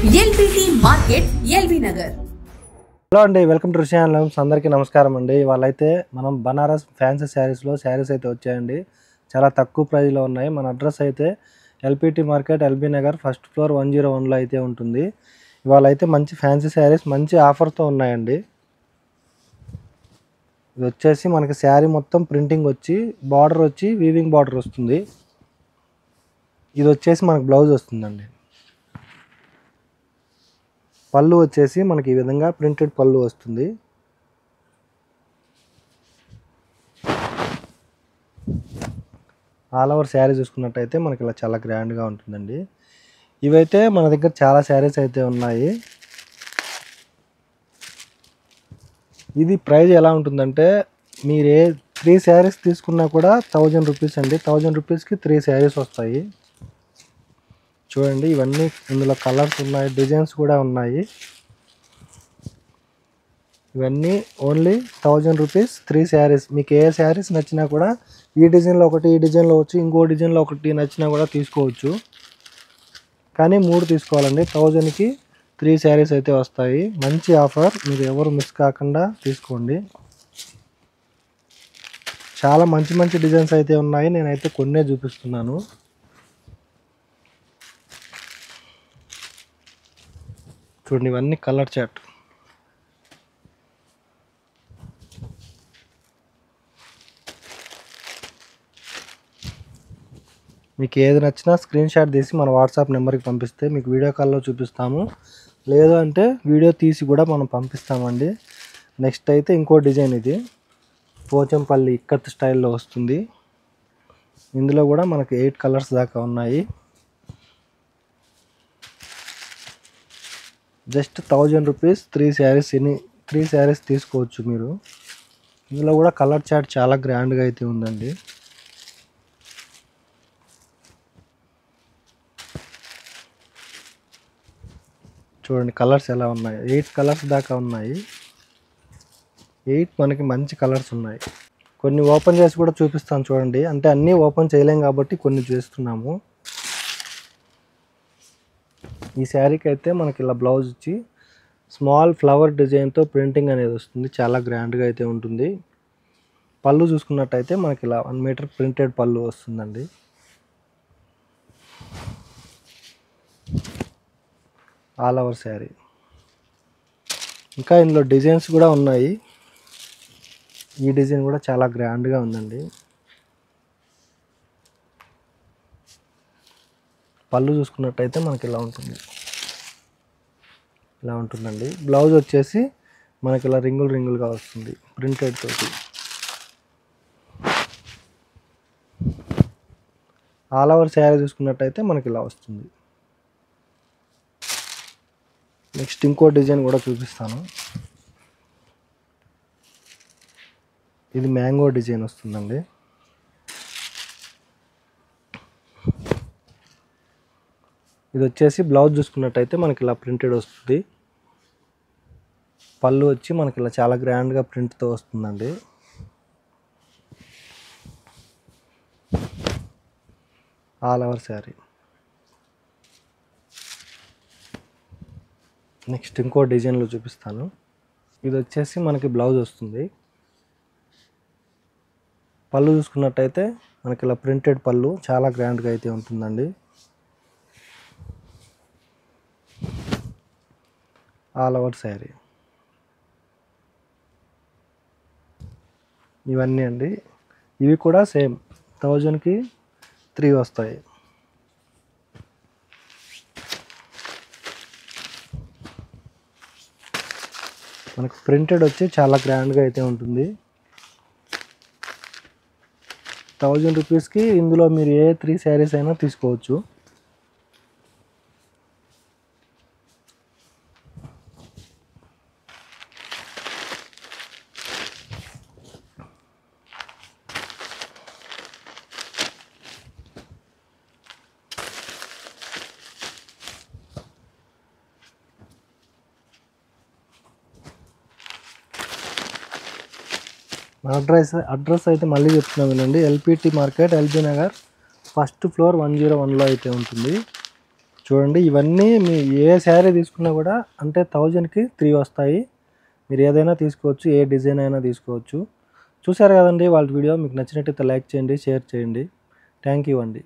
LBT market LB Nagar. Hello అండి, welcome to Rishi handlooms. అందరికీ నమస్కారం అండి. వాళ్ళైతే మనం బనారస్ ఫ్యాన్సీ శారీస్లో శారీస్ అయితే వచ్చాయండి. చాలా తక్కువ ప్రైస్లో ఉన్నాయి. మన అడ్రస్ అయితే LPT market LB Nagar first floor 101లో అయితే ఉంటుంది. ఇవాళ అయితే మంచి ఫ్యాన్సీ శారీస్ మంచి ఆఫర్తో ఉన్నాయండి. ఇది వచ్చేసి మనకి శారీ మొత్తం ప్రింటింగ్ వచ్చి బార్డర్ వచ్చి వీవింగ్ బార్డర్ వస్తుంది. ఇది వచ్చేసి మనకు బ్లౌజ్ వస్తుందండి. పళ్ళు వచ్చేసి మనకి ఈ విధంగా ప్రింటెడ్ పళ్ళు వస్తుంది. ఆల్ ఓవర్ శారీ చూసుకున్నట్టయితే మనకి ఇలా చాలా గ్రాండ్గా ఉంటుందండి. ఇవైతే మన దగ్గర చాలా శారీస్ అయితే ఉన్నాయి. ఇది ప్రైస్ ఎలా ఉంటుందంటే మీరు 3 శారీస్ తీసుకున్నా కూడా 1000 రూపీస్ అండి. 1000 రూపీస్కి 3 శారీస్ వస్తాయి. చూడండి, ఇవన్నీ ఇందులో కలర్స్ ఉన్నాయి, డిజైన్స్ కూడా ఉన్నాయి. ఇవన్నీ ఓన్లీ 1000 రూపీస్ 3 శారీస్. మీకు ఏ శారీస్ నచ్చినా కూడా ఈ డిజైన్లో ఒకటి, ఈ డిజైన్లో వచ్చి ఇంకో డిజైన్లో ఒకటి నచ్చినా కూడా తీసుకోవచ్చు. కానీ 3 తీసుకోవాలండి. 1000కి 3 శారీస్ అయితే వస్తాయి. మంచి ఆఫర్, మీరు ఎవరు మిస్ కాకుండా తీసుకోండి. చాలా మంచి మంచి డిజైన్స్ అయితే ఉన్నాయి. నేనైతే కొన్నే చూపిస్తున్నాను. చూడండి, ఇవన్నీ కలర్ చార్ట్. మీకు ఏది నచ్చినా స్క్రీన్ షాట్ తీసి మన వాట్సాప్ నెంబర్కి పంపిస్తే మీకు వీడియో కాల్లో చూపిస్తాము. లేదు అంటే వీడియో తీసి కూడా మనం పంపిస్తామండి. నెక్స్ట్ అయితే ఇంకో డిజైన్, ఇది పోచంపల్లి ఇక్కత్ స్టైల్లో వస్తుంది. ఇందులో కూడా మనకి 8 కలర్స్ దాకా ఉన్నాయి. Just 1000 rupees 3 saris. 3 శారీస్ తీసుకోవచ్చు మీరు. ఇందులో కూడా కలర్ చార్ట్ చాలా గ్రాండ్గా అయితే ఉందండి. చూడండి కలర్స్ ఎలా ఉన్నాయి. 8 కలర్స్ దాకా ఉన్నాయి. 8 మనకి మంచి కలర్స్ ఉన్నాయి. కొన్ని ఓపెన్ చేసి కూడా చూపిస్తాను చూడండి. అంటే అన్నీ ఓపెన్ చేయలేం కాబట్టి కొన్ని చేస్తున్నాము. ఈ శారీకి అయితే మనకి ఇలా బ్లౌజ్ ఇచ్చి స్మాల్ ఫ్లవర్ డిజైన్తో ప్రింటింగ్ అనేది వస్తుంది. చాలా గ్రాండ్గా అయితే ఉంటుంది. పళ్ళు చూసుకున్నట్టయితే మనకి ఇలా 1 మీటర్ ప్రింటెడ్ పళ్ళు వస్తుందండి. All over sari. ఇంకా ఇందులో డిజైన్స్ కూడా ఉన్నాయి. ఈ డిజైన్ కూడా చాలా గ్రాండ్గా ఉందండి. పళ్ళు చూసుకున్నట్టయితే మనకి ఇలా ఉంటుంది, ఇలా ఉంటుందండి. బ్లౌజ్ వచ్చేసి మనకి ఇలా రింగులు రింగులుగా వస్తుంది ప్రింటెడ్ తోటి. ఆల్ ఓవర్ శారీ చూసుకున్నట్టయితే మనకి ఇలా వస్తుంది. నెక్స్ట్ ఇంకో డిజైన్ కూడా చూపిస్తాను. ఇది మ్యాంగో డిజైన్ వస్తుందండి. ఇది వచ్చేసి బ్లౌజ్ చూసుకున్నట్టయితే మనకి ఇలా ప్రింటెడ్ వస్తుంది. పళ్ళు వచ్చి మనకి ఇలా చాలా గ్రాండ్గా ప్రింట్తో వస్తుందండి. All over sari. నెక్స్ట్ ఇంకో డిజైన్లో చూపిస్తాను. ఇది వచ్చేసి మనకి బ్లౌజ్ వస్తుంది. పళ్ళు చూసుకున్నట్టయితే మనకి ఇలా ప్రింటెడ్ పళ్ళు చాలా గ్రాండ్గా అయితే ఉంటుందండి. All over sari. ఇవన్నీ అండి. ఇవి కూడా సేమ్ 1000కి 3 వస్తాయి. మనకు ప్రింటెడ్ వచ్చి చాలా గ్రాండ్గా అయితే ఉంటుంది. 1000 రూపీస్కి ఇందులో మీరు ఏ 3 శారీస్ అయినా తీసుకోవచ్చు. అడ్రస్ అయితే మళ్ళీ చెప్తున్నాం వినండి. LPT market LB Nagar first floor 101లో అయితే ఉంటుంది. చూడండి ఇవన్నీ మీ ఏ శారీ తీసుకున్నా కూడా అంటే 1000కి 3 వస్తాయి. మీరు ఏదైనా తీసుకోవచ్చు, ఏ డిజైన్ అయినా తీసుకోవచ్చు. చూసారు కదండి వాళ్ళ వీడియో. మీకు నచ్చినట్టయితే లైక్ చేయండి, షేర్ చేయండి. థ్యాంక్ యూ అండి.